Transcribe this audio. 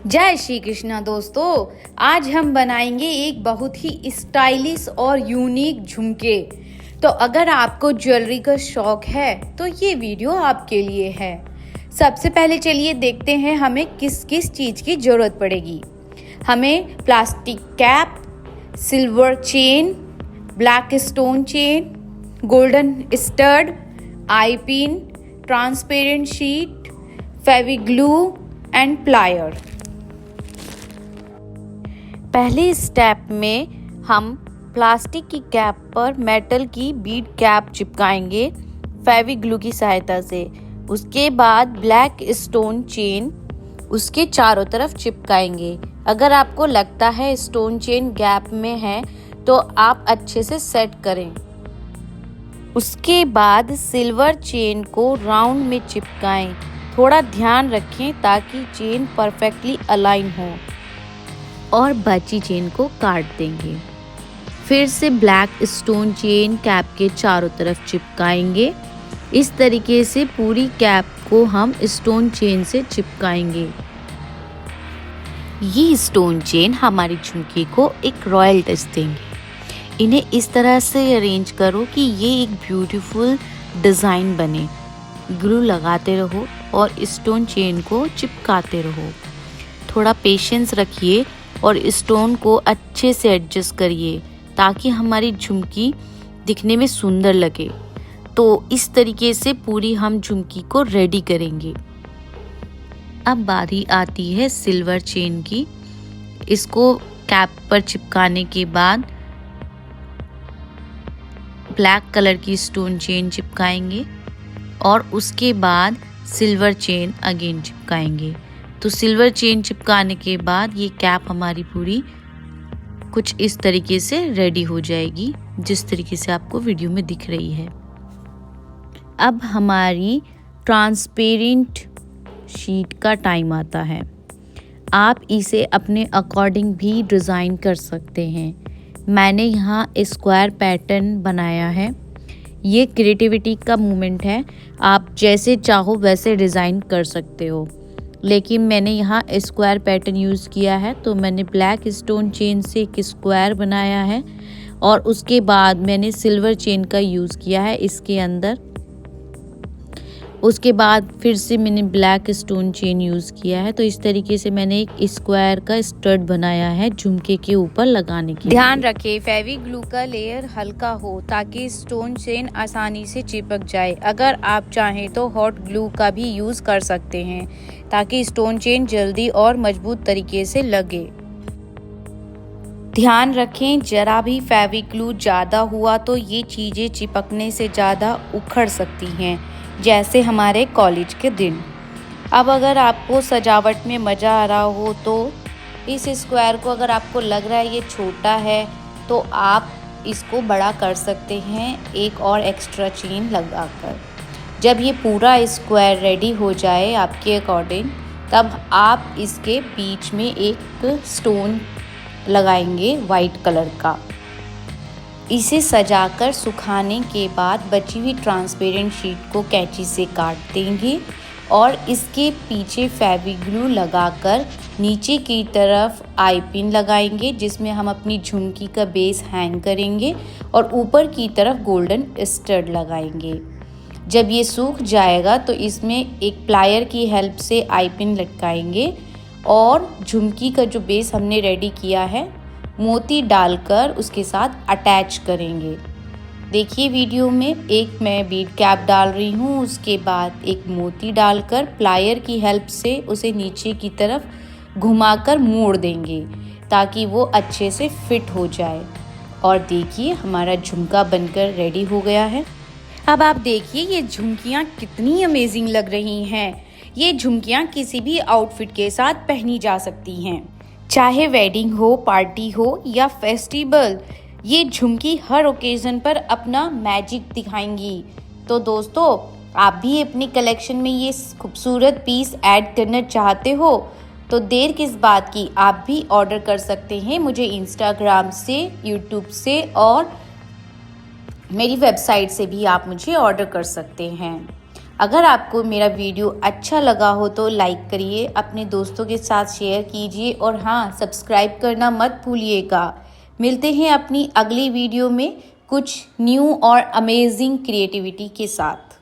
जय श्री कृष्णा दोस्तों। आज हम बनाएंगे एक बहुत ही स्टाइलिश और यूनिक झुमके। तो अगर आपको ज्वेलरी का शौक है तो ये वीडियो आपके लिए है। सबसे पहले चलिए देखते हैं हमें किस किस चीज़ की ज़रूरत पड़ेगी। हमें plastic cap, silver chain, black stone chain, golden stud, eye pin, transparent sheet, Feviglue and plier. पहले स्टेप में हम प्लास्टिक की कैप पर मेटल की बीड कैप चिपकाएंगे फेविग्लू की सहायता से। उसके बाद ब्लैक स्टोन चेन उसके चारों तरफ चिपकाएंगे। अगर आपको लगता है स्टोन चेन गैप में है तो आप अच्छे से सेट करें। उसके बाद सिल्वर चेन को राउंड में चिपकाएं। थोड़ा ध्यान रखें ताकि चेन परफेक्टली अलाइन हो और बची चेन को काट देंगे। फिर से ब्लैक स्टोन चेन कैप के चारों तरफ चिपकाएंगे। इस तरीके से पूरी कैप को हम स्टोन चेन से चिपकाएंगे। ये स्टोन चेन हमारी झुमकी को एक रॉयल टच देंगे। इन्हें इस तरह से अरेंज करो कि ये एक ब्यूटीफुल डिज़ाइन बने। ग्लू लगाते रहो और स्टोन चेन को चिपकाते रहो। थोड़ा पेशेंस रखिए और स्टोन को अच्छे से एडजस्ट करिए ताकि हमारी झुमकी दिखने में सुंदर लगे। तो इस तरीके से पूरी हम झुमकी को रेडी करेंगे। अब बारी आती है सिल्वर चेन की। इसको कैप पर चिपकाने के बाद ब्लैक कलर की स्टोन चेन चिपकाएंगे और उसके बाद सिल्वर चेन अगेन चिपकाएंगे। तो सिल्वर चेन चिपकाने के बाद ये कैप हमारी पूरी कुछ इस तरीके से रेडी हो जाएगी, जिस तरीके से आपको वीडियो में दिख रही है। अब हमारी ट्रांसपेरेंट शीट का टाइम आता है। आप इसे अपने अकॉर्डिंग भी डिज़ाइन कर सकते हैं। मैंने यहाँ स्क्वायर पैटर्न बनाया है। ये क्रिएटिविटी का मोमेंट है, आप जैसे चाहो वैसे डिज़ाइन कर सकते हो, लेकिन मैंने यहाँ स्क्वायर पैटर्न यूज़ किया है। तो मैंने ब्लैक स्टोन चेन से एक स्क्वायर बनाया है और उसके बाद मैंने सिल्वर चेन का यूज़ किया है इसके अंदर। उसके बाद फिर से मैंने ब्लैक स्टोन चेन यूज़ किया है। तो इस तरीके से मैंने एक स्क्वायर का स्टड बनाया है झुमके के ऊपर लगाने के लिए। ध्यान रखें फेविग्लू का लेयर हल्का हो ताकि स्टोन चेन आसानी से चिपक जाए। अगर आप चाहें तो हॉट ग्लू का भी यूज़ कर सकते हैं ताकि स्टोन चेन जल्दी और मजबूत तरीके से लगे। ध्यान रखें जरा भी फेविग्लू ज़्यादा हुआ तो ये चीज़ें चिपकने से ज़्यादा उखड़ सकती हैं, जैसे हमारे कॉलेज के दिन। अब अगर आपको सजावट में मज़ा आ रहा हो तो इस स्क्वायर को अगर आपको लग रहा है ये छोटा है तो आप इसको बड़ा कर सकते हैं एक और एक्स्ट्रा चेन लगाकर। जब ये पूरा स्क्वायर रेडी हो जाए आपके अकॉर्डिंग, तब आप इसके बीच में एक स्टोन लगाएंगे वाइट कलर का। इसे सजाकर सुखाने के बाद बची हुई ट्रांसपेरेंट शीट को कैंची से काट देंगे और इसके पीछे फेविग्लू लगाकर नीचे की तरफ आई पिन लगाएंगे, जिसमें हम अपनी झुमकी का बेस हैंग करेंगे और ऊपर की तरफ गोल्डन स्टड लगाएंगे। जब ये सूख जाएगा तो इसमें एक प्लायर की हेल्प से आई पिन लटकाएंगे और झुमकी का जो बेस हमने रेडी किया है मोती डालकर उसके साथ अटैच करेंगे। देखिए वीडियो में एक मैं बीड कैप डाल रही हूँ, उसके बाद एक मोती डालकर प्लायर की हेल्प से उसे नीचे की तरफ घुमाकर मोड़ देंगे ताकि वो अच्छे से फिट हो जाए। और देखिए हमारा झुमका बनकर रेडी हो गया है। अब आप देखिए ये झुमकियाँ कितनी अमेजिंग लग रही हैं। ये झुमकियाँ किसी भी आउटफिट के साथ पहनी जा सकती हैं, चाहे वेडिंग हो, पार्टी हो या फेस्टिवल। ये झुमकी हर ओकेजन पर अपना मैजिक दिखाएंगी। तो दोस्तों, आप भी अपनी कलेक्शन में ये खूबसूरत पीस ऐड करना चाहते हो तो देर किस बात की, आप भी ऑर्डर कर सकते हैं मुझे इंस्टाग्राम से, यूट्यूब से और मेरी वेबसाइट से भी आप मुझे ऑर्डर कर सकते हैं। अगर आपको मेरा वीडियो अच्छा लगा हो तो लाइक करिए, अपने दोस्तों के साथ शेयर कीजिए और हाँ, सब्सक्राइब करना मत भूलिएगा। मिलते हैं अपनी अगली वीडियो में कुछ न्यू और अमेजिंग क्रिएटिविटी के साथ।